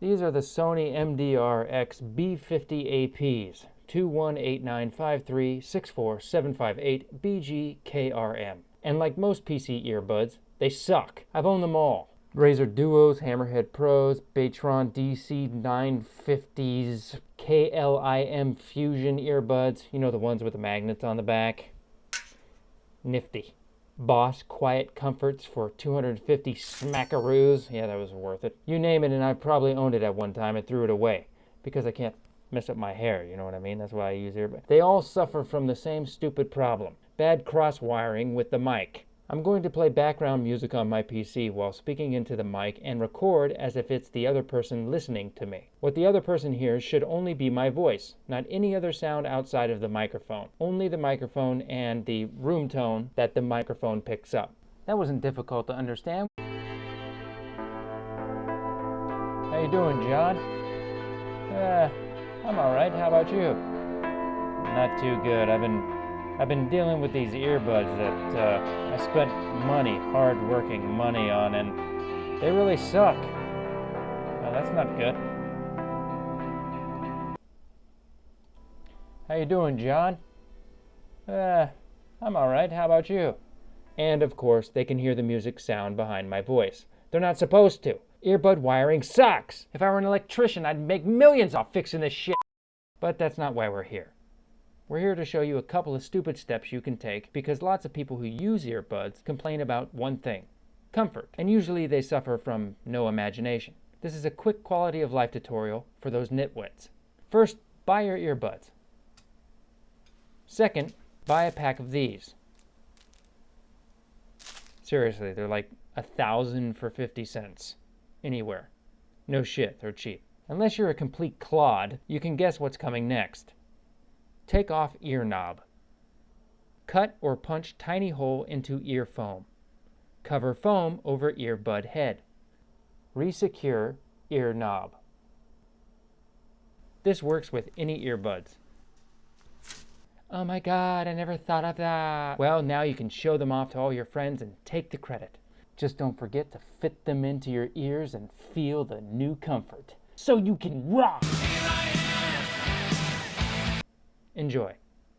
These are the Sony MDR-X B50 APs, 21895364758 BGKRM. And like most PC earbuds, they suck. I've owned them all. Razer Duos, Hammerhead Pros, Baytron DC950s, KLIM Fusion earbuds, you know, the ones with the magnets on the back. Nifty. Boss Quiet Comforts for 250 smackaroos. Yeah, that was worth it. You name it, and I probably owned it at one time and threw it away because I can't mess up my hair, you know what I mean? That's why I use earbuds. They all suffer from the same stupid problem. Bad cross wiring with the mic. I'm going to play background music on my PC while speaking into the mic and record as if it's the other person listening to me. What the other person hears should only be my voice, not any other sound outside of the microphone. Only the microphone and the room tone that the microphone picks up. That wasn't difficult to understand. How you doing, John? I'm alright. How about you? Not too good. I've been dealing with these earbuds that I spent money, hard-working money on, and they really suck. Well, that's not good. How you doing, John? I'm alright. How about you? And, of course, they can hear the music sound behind my voice. They're not supposed to. Earbud wiring sucks. If I were an electrician, I'd make millions off fixing this shit. But that's not why we're here. We're here to show you a couple of stupid steps you can take because lots of people who use earbuds complain about one thing: comfort. And usually they suffer from no imagination. This is a quick quality of life tutorial for those nitwits. First, buy your earbuds. Second, buy a pack of these. Seriously, they're like 1,000 for 50 cents. Anywhere. No shit, they're cheap. Unless you're a complete clod, you can guess what's coming next. Take off ear knob. Cut or punch tiny hole into ear foam. Cover foam over earbud head. Resecure ear knob. This works with any earbuds. Oh my God, I never thought of that. Well, now you can show them off to all your friends and take the credit. Just don't forget to fit them into your ears and feel the new comfort, so you can rock! Enjoy.